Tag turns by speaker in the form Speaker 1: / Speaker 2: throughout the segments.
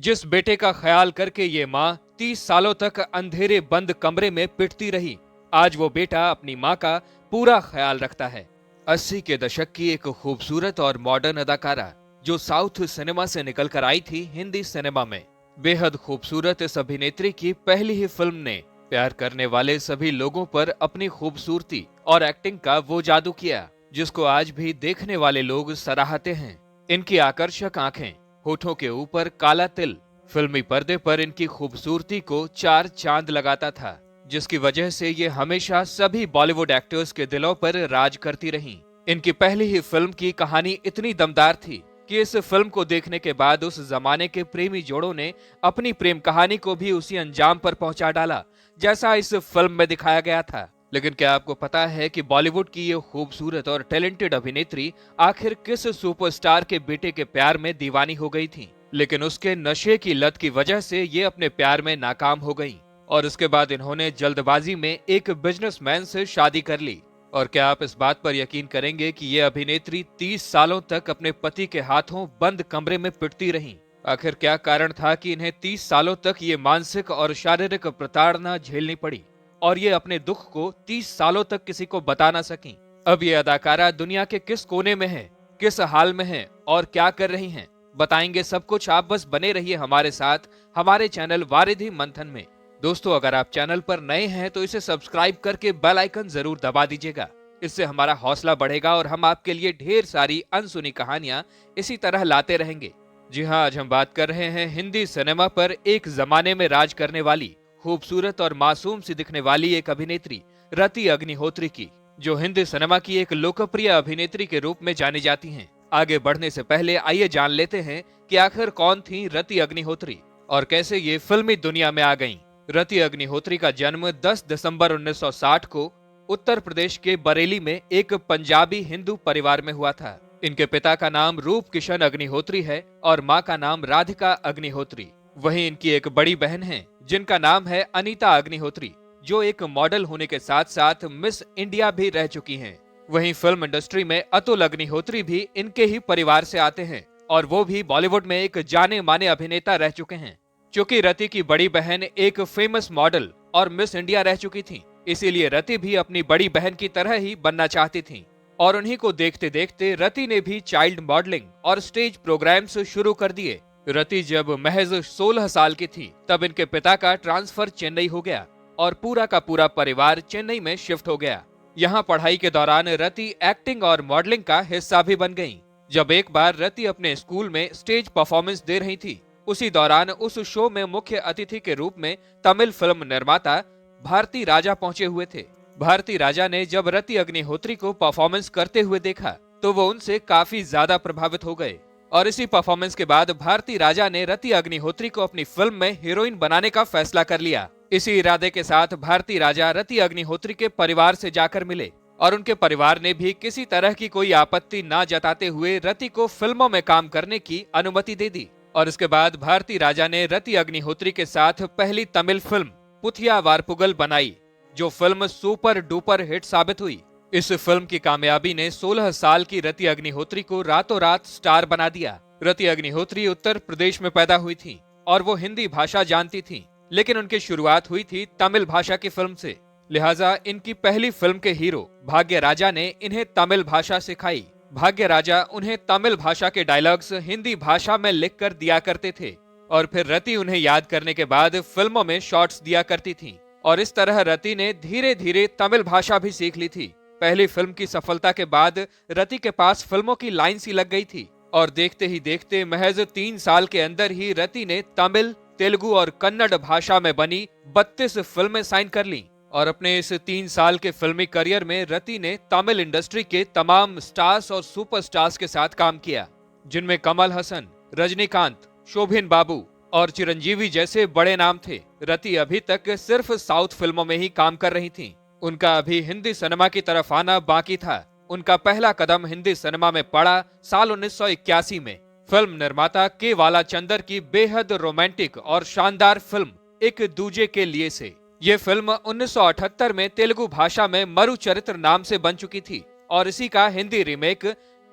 Speaker 1: जिस बेटे का ख्याल करके ये माँ 30 सालों तक अंधेरे बंद कमरे में पिटती रही, आज वो बेटा अपनी माँ का पूरा ख्याल रखता है। 80 के दशक की एक खूबसूरत और मॉडर्न अदाकारा जो साउथ सिनेमा से निकलकर आई थी हिंदी सिनेमा में। बेहद खूबसूरत इस अभिनेत्री की पहली ही फिल्म ने प्यार करने वाले सभी लोगों पर अपनी खूबसूरती और एक्टिंग का वो जादू किया जिसको आज भी देखने वाले लोग सराहते हैं। इनकी आकर्षक आंखें, होठों के ऊपर काला तिल फिल्मी पर्दे पर इनकी खूबसूरती को चार चांद लगाता था, जिसकी वजह से ये हमेशा सभी बॉलीवुड एक्टर्स के दिलों पर राज करती रहीं। इनकी पहली ही फिल्म की कहानी इतनी दमदार थी कि इस फिल्म को देखने के बाद उस जमाने के प्रेमी जोड़ों ने अपनी प्रेम कहानी को भी उसी अंजाम पर पहुंचा डाला जैसा इस फिल्म में दिखाया गया था। लेकिन क्या आपको पता है कि बॉलीवुड की ये खूबसूरत और टैलेंटेड अभिनेत्री आखिर किस सुपरस्टार के बेटे के प्यार में दीवानी हो गई थी? लेकिन उसके नशे की लत की वजह से ये अपने प्यार में नाकाम हो गई और उसके बाद इन्होंने जल्दबाजी में एक बिजनेसमैन से शादी कर ली। और क्या आप इस बात पर यकीन करेंगे कि ये अभिनेत्री 30 सालों तक अपने पति के हाथों बंद कमरे में पिटती रहीं? आखिर क्या कारण था कि इन्हें 30 सालों तक ये मानसिक और शारीरिक प्रताड़ना झेलनी पड़ी और ये अपने दुख को 30 सालों तक किसी को बता ना सकी? अब ये अदाकारा दुनिया के किस कोने में है, किस हाल में है और क्या कर रही हैं? बताएंगे सब कुछ। आप बस बने रहिए हमारे साथ हमारे चैनल वारिधि मंथन में। दोस्तों, अगर आप चैनल पर नए हैं तो इसे सब्सक्राइब करके बेल आइकन जरूर दबा दीजिएगा। इससे हमारा हौसला बढ़ेगा और हम आपके लिए ढेर सारी अनसुनी कहानियां इसी तरह लाते रहेंगे। जी हाँ, आज हम बात कर रहे हैं हिंदी सिनेमा पर एक जमाने में राज करने वाली खूबसूरत और मासूम सी दिखने वाली एक अभिनेत्री रति अग्निहोत्री की, जो हिंदी सिनेमा की एक लोकप्रिय अभिनेत्री के रूप में जानी जाती हैं। आगे बढ़ने से पहले आइए जान लेते हैं कि आखिर कौन थी रति अग्निहोत्री और कैसे ये फिल्मी दुनिया में आ गईं। रति अग्निहोत्री का जन्म 10 दिसंबर 1960 को उत्तर प्रदेश के बरेली में एक पंजाबी हिंदू परिवार में हुआ था। इनके पिता का नाम रूप किशन अग्निहोत्री है और माँ का नाम राधिका अग्निहोत्री। वहीं इनकी एक बड़ी बहन है जिनका नाम है अनीता अग्निहोत्री, जो एक मॉडल होने के साथ साथ मिस इंडिया भी रह चुकी हैं। वहीं फिल्म इंडस्ट्री में अतुल अग्निहोत्री भी इनके ही परिवार से आते हैं और वो भी बॉलीवुड में एक जाने माने अभिनेता रह चुके हैं। चूंकि रति की बड़ी बहन एक फेमस मॉडल और मिस इंडिया रह चुकी थी, इसीलिए रति भी अपनी बड़ी बहन की तरह ही बनना चाहती थी और उन्हीं को देखते देखते रति ने भी चाइल्ड मॉडलिंग और स्टेज प्रोग्राम्स शुरू कर दिए। रति जब महज 16 साल की थी तब इनके पिता का ट्रांसफर चेन्नई हो गया और पूरा का पूरा परिवार चेन्नई में शिफ्ट हो गया। यहाँ पढ़ाई के दौरान रति एक्टिंग और मॉडलिंग का हिस्सा भी बन गईं। जब एक बार रति अपने स्कूल में स्टेज परफॉर्मेंस दे रही थी, उसी दौरान उस शो में मुख्य अतिथि के रूप में तमिल फिल्म निर्माता भारती राजा पहुंचे हुए थे। भारती राजा ने जब रति अग्निहोत्री को परफॉर्मेंस करते हुए देखा तो वो उनसे काफी ज्यादा प्रभावित हो गए और इसी परफॉर्मेंस के बाद भारती राजा ने रति अग्निहोत्री को अपनी फिल्म में हीरोइन बनाने का फैसला कर लिया। इसी इरादे के साथ भारती राजा रति अग्निहोत्री के परिवार से जाकर मिले और उनके परिवार ने भी किसी तरह की कोई आपत्ति न जताते हुए रति को फिल्मों में काम करने की अनुमति दे दी। और इसके बाद भारती राजा ने रति अग्निहोत्री के साथ पहली तमिल फिल्म पुथिया वारपुगल बनाई, जो फिल्म सुपर डुपर हिट साबित हुई। इस फिल्म की कामयाबी ने 16 साल की रति अग्निहोत्री को रातों रात स्टार बना दिया। रति अग्निहोत्री उत्तर प्रदेश में पैदा हुई थी और वो हिंदी भाषा जानती थी, लेकिन उनकी शुरुआत हुई थी तमिल भाषा की फिल्म से। लिहाजा इनकी पहली फिल्म के हीरो भाग्य राजा ने इन्हें तमिल भाषा सिखाई। भाग्य राजा उन्हें तमिल भाषा के डायलॉग्स हिंदी भाषा में लिख कर दिया करते थे और फिर रति उन्हें याद करने के बाद फिल्मों में शॉर्ट्स दिया करती थी और इस तरह रति ने धीरे धीरे तमिल भाषा भी सीख ली थी। पहली फिल्म की सफलता के बाद रति के पास फिल्मों की लाइन सी लग गई थी और देखते ही देखते महज 3 साल के अंदर ही रति ने तमिल, तेलुगु और कन्नड़ भाषा में बनी 32 फिल्में साइन कर ली। और अपने इस 3 साल के फिल्मी करियर में रति ने तमिल इंडस्ट्री के तमाम स्टार्स और सुपरस्टार्स के साथ काम किया, जिनमें कमल हसन, रजनीकांत, शोभिन बाबू और चिरंजीवी जैसे बड़े नाम थे। रति अभी तक सिर्फ साउथ फिल्मों में ही काम कर रही थीं। उनका अभी हिंदी सिनेमा की तरफ आना बाकी था। उनका पहला कदम हिंदी सिनेमा में पड़ा साल 1981 में फिल्म निर्माता के वालाचंदर की बेहद रोमांटिक और शानदार फिल्म एक दूजे के लिए से। ये फिल्म 1978 में तेलुगु भाषा में मरु चरित्र नाम से बन चुकी थी और इसी का हिंदी रीमेक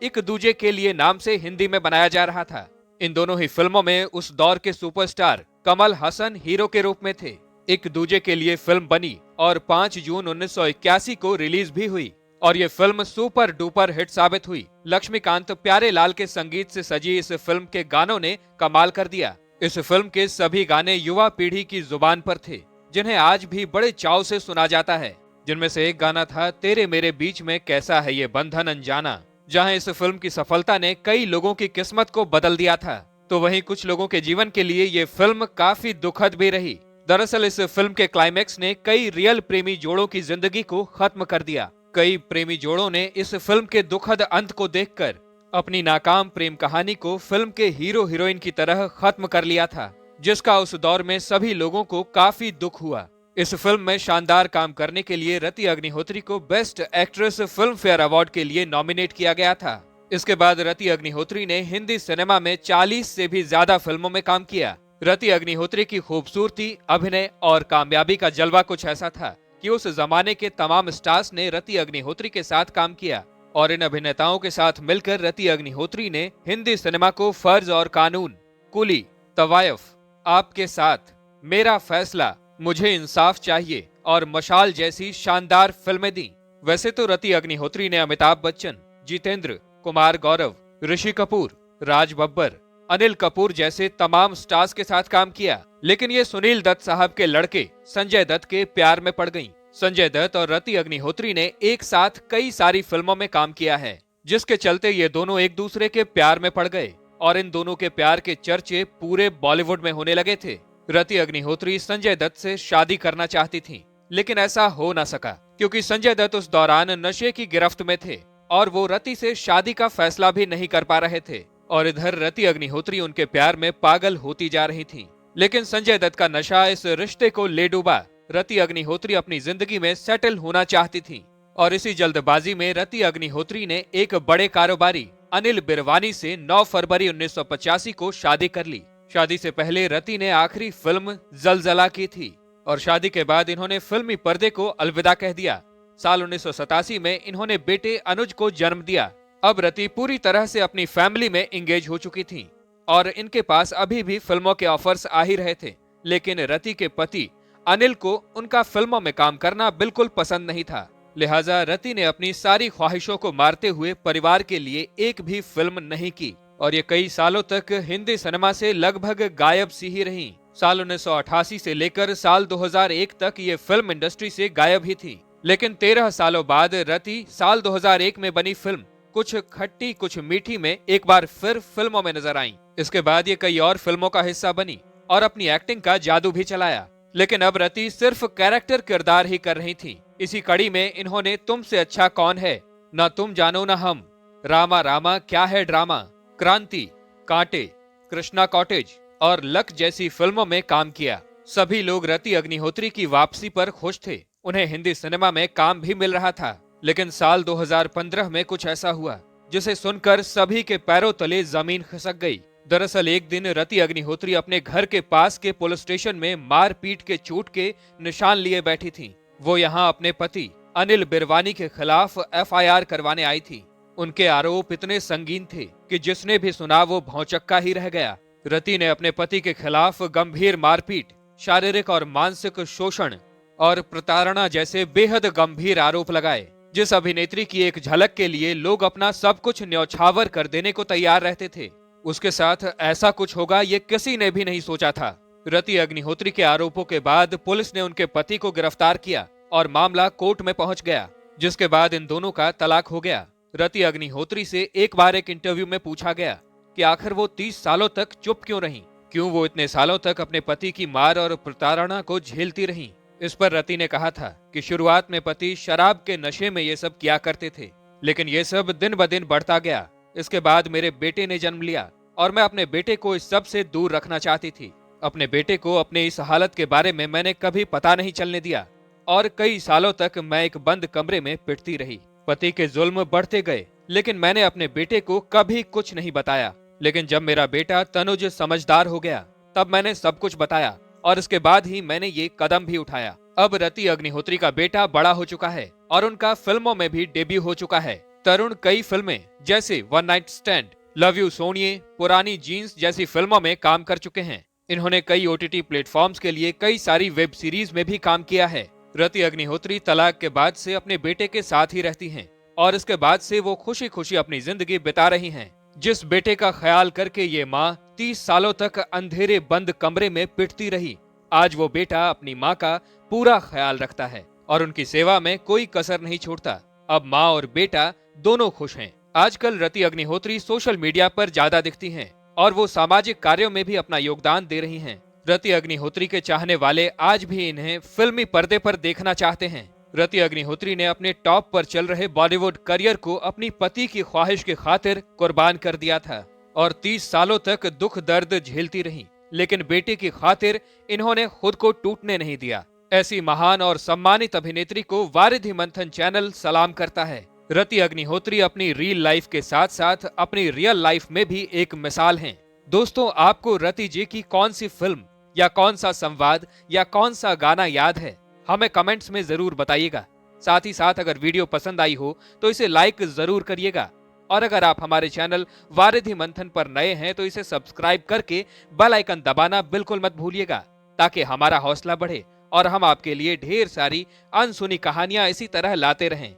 Speaker 1: एक दूजे के लिए नाम से हिंदी में बनाया जा रहा था। इन दोनों ही फिल्मों में उस दौर के सुपरस्टार कमल हसन हीरो के रूप में थे। एक दूजे के लिए फिल्म बनी और 5 जून 1981 को रिलीज भी हुई और ये फिल्म सुपर डुपर हिट साबित हुई। लक्ष्मीकांत प्यारेलाल के संगीत से सजी इस फिल्म के गानों ने कमाल कर दिया। इस फिल्म के सभी गाने युवा पीढ़ी की जुबान पर थे, जिन्हें आज भी बड़े चाव से सुना जाता है। जिनमें से एक गाना था तेरे मेरे बीच में कैसा है ये बंधन अनजाना, जहां इस फिल्म की सफलता ने कई लोगों की किस्मत को बदल दिया था। तो वहीं कुछ लोगों के जीवन के लिए ये फिल्म काफी दुखद भी रही। दरअसल इस फिल्म के क्लाइमेक्स ने कई रियल प्रेमी जोड़ों की जिंदगी को खत्म कर दिया। कई प्रेमी जोड़ों ने इस फिल्म के दुखद अंत को देखकर अपनी नाकाम प्रेम कहानी को फिल्म के हीरो हीरोइन की तरह खत्म कर लिया था, जिसका उस दौर में सभी लोगों को काफी दुख हुआ। इस फिल्म में शानदार काम करने के लिए रति अग्निहोत्री को best actress film fair award के लिए नॉमिनेट किया गया था। इसके बाद रति अग्निहोत्री ने हिंदी सिनेमा में 40 से भी ज्यादा फिल्मों में काम किया। रति अग्निहोत्री की खूबसूरती, अभिनय और कामयाबी का जलवा कुछ ऐसा था कि उस जमाने के तमाम स्टार्स ने रति अग्निहोत्री के साथ काम किया और इन अभिनेताओं के साथ मिलकर रति अग्निहोत्री ने हिंदी सिनेमा को फर्ज और कानून, कुली, तवायफ, आपके साथ, मेरा फैसला, मुझे इंसाफ चाहिए और मशाल जैसी शानदार फिल्में दी। वैसे तो रति अग्निहोत्री ने अमिताभ बच्चन, जितेंद्र, कुमार गौरव, ऋषि कपूर, राज बब्बर, अनिल कपूर जैसे तमाम स्टार्स के साथ काम किया, लेकिन ये सुनील दत्त साहब के लड़के संजय दत्त के प्यार में पड़ गईं। संजय दत्त और रति अग्निहोत्री ने एक साथ कई सारी फिल्मों में काम किया है, जिसके चलते ये दोनों एक दूसरे के प्यार में पड़ गए और इन दोनों के प्यार के चर्चे पूरे बॉलीवुड में होने लगे थे। रति अग्निहोत्री संजय दत्त से शादी करना चाहती थीं, लेकिन ऐसा हो न सका क्योंकि संजय दत्त उस दौरान नशे की गिरफ्त में थे और वो रति से शादी का फैसला भी नहीं कर पा रहे थे और इधर रति अग्निहोत्री उनके प्यार में पागल होती जा रही थीं। लेकिन संजय दत्त का नशा इस रिश्ते को ले डूबा। रति अग्निहोत्री अपनी जिंदगी में सेटल होना चाहती थीं और इसी जल्दबाजी में रति अग्निहोत्री ने एक बड़े कारोबारी अनिल बिरवानी से 9 फरवरी 1985 को शादी कर ली। शादी से पहले रति ने आखिरी फिल्म जलजला की थी और शादी के बाद इन्होंने फिल्मी पर्दे को अलविदा कह दिया। साल 1987 में इन्होंने बेटे अनुज को जन्म दिया। अब रति पूरी तरह से अपनी फैमिली में इंगेज हो चुकी थीं और इनके पास अभी भी फिल्मों के ऑफर्स आ ही रहे थे, लेकिन रति के पति अनिल को उनका फिल्मों में काम करना बिल्कुल पसंद नहीं था। लिहाजा रति ने अपनी सारी ख्वाहिशों को मारते हुए परिवार के लिए एक भी फिल्म नहीं की और ये कई सालों तक हिंदी सिनेमा से लगभग गायब सी ही रहीं। साल 1988 से लेकर साल 2001 तक ये फिल्म इंडस्ट्री से गायब ही थी, लेकिन 13 सालों बाद रति साल 2001 में बनी फिल्म कुछ खट्टी कुछ मीठी में एक बार फिर फिल्मों में नजर आईं। इसके बाद ये कई और फिल्मों का हिस्सा बनी और अपनी एक्टिंग का जादू भी चलाया, लेकिन अब रति सिर्फ कैरेक्टर किरदार ही कर रही थी। इसी कड़ी में इन्होंने तुमसे अच्छा कौन है, न तुम जानो न हम, रामा रामा क्या है ड्रामा, क्रांति, कांटे, कृष्णा कॉटेज और लक जैसी फिल्मों में काम किया। सभी लोग रति अग्निहोत्री की वापसी पर खुश थे। उन्हें हिंदी सिनेमा में काम भी मिल रहा था, लेकिन साल 2015 में कुछ ऐसा हुआ जिसे सुनकर सभी के पैरों तले जमीन खिसक गई। दरअसल एक दिन रति अग्निहोत्री अपने घर के पास के पुलिस स्टेशन में मार पीट के चोट के निशान लिए बैठी थीं। वो यहाँ अपने पति अनिल बिरवानी के खिलाफ FIR करवाने आई थी। उनके आरोप इतने संगीन थे कि जिसने भी सुना वो भौचक्का ही रह गया। रति ने अपने पति के खिलाफ गंभीर मारपीट, शारीरिक और मानसिक शोषण और प्रताड़ना जैसे बेहद गंभीर आरोप लगाए। जिस अभिनेत्री की एक झलक के लिए लोग अपना सब कुछ न्यौछावर कर देने को तैयार रहते थे, उसके साथ ऐसा कुछ होगा ये किसी ने भी नहीं सोचा था। रति अग्निहोत्री के आरोपों के बाद पुलिस ने उनके पति को गिरफ्तार किया और मामला कोर्ट में पहुंच गया, जिसके बाद इन दोनों का तलाक हो गया। रति अग्निहोत्री से एक बार एक इंटरव्यू में पूछा गया कि आखिर वो 30 सालों तक चुप क्यों रहीं, क्यों वो इतने सालों तक अपने पति की मार और प्रताड़ना को झेलती रहीं। इस पर रति ने कहा था कि शुरुआत में पति शराब के नशे में ये सब किया करते थे, लेकिन ये सब दिन ब दिन बढ़ता गया। इसके बाद मेरे बेटे ने जन्म लिया और मैं अपने बेटे को इस सब से दूर रखना चाहती थी। अपने बेटे को अपने इस हालत के बारे में मैंने कभी पता नहीं चलने दिया और कई सालों तक मैं एक बंद कमरे में पिटती रही। पति के जुल्म बढ़ते गए, लेकिन मैंने अपने बेटे को कभी कुछ नहीं बताया। लेकिन जब मेरा बेटा तनुज समझदार हो गया, तब मैंने सब कुछ बताया और इसके बाद ही मैंने ये कदम भी उठाया। अब रति अग्निहोत्री का बेटा बड़ा हो चुका है और उनका फिल्मों में भी डेब्यू हो चुका है। तरुण कई फिल्में जैसे one night stand, love you Soniye, Purani jeans जैसी फिल्मों में काम कर चुके हैं। इन्होंने कई ओटीटी प्लेटफॉर्म्स के लिए कई सारी वेब सीरीज में भी काम किया है। रति अग्निहोत्री तलाक के बाद से अपने बेटे के साथ ही रहती हैं और इसके बाद से वो खुशी खुशी अपनी जिंदगी बिता रही हैं। जिस बेटे का ख्याल करके ये माँ 30 सालों तक अंधेरे बंद कमरे में पिटती रही, आज वो बेटा अपनी माँ का पूरा ख्याल रखता है और उनकी सेवा में कोई कसर नहीं छोड़ता। अब माँ और बेटा दोनों खुश हैं। आजकल रति अग्निहोत्री सोशल मीडिया पर ज्यादा दिखती हैं और वो सामाजिक कार्यों में भी अपना योगदान दे रही हैं। रति अग्निहोत्री के चाहने वाले आज भी इन्हें फिल्मी पर्दे पर देखना चाहते हैं। रति अग्निहोत्री ने अपने टॉप पर चल रहे बॉलीवुड करियर को अपनी पति की ख्वाहिश की खातिर कुर्बान कर दिया था और 30 सालों तक दुख दर्द झेलती रही, लेकिन बेटे की खातिर इन्होंने खुद को टूटने नहीं दिया। ऐसी महान और सम्मानित अभिनेत्री को वारिधि मंथन चैनल सलाम करता है। रति अग्निहोत्री अपनी रियल लाइफ के साथ साथ अपनी रियल लाइफ में भी एक मिसाल हैं। दोस्तों, आपको रति जी की कौन सी फिल्म या कौन सा संवाद या कौन सा गाना याद है, हमें कमेंट्स में जरूर बताइएगा। साथ ही साथ अगर वीडियो पसंद आई हो तो इसे लाइक जरूर करिएगा और अगर आप हमारे चैनल वारिधि मंथन पर नए हैं तो इसे सब्सक्राइब करके बेल आइकन दबाना बिल्कुल मत भूलिएगा, ताकि हमारा हौसला बढ़े और हम आपके लिए ढेर सारी अनसुनी कहानियां इसी तरह लाते रहें।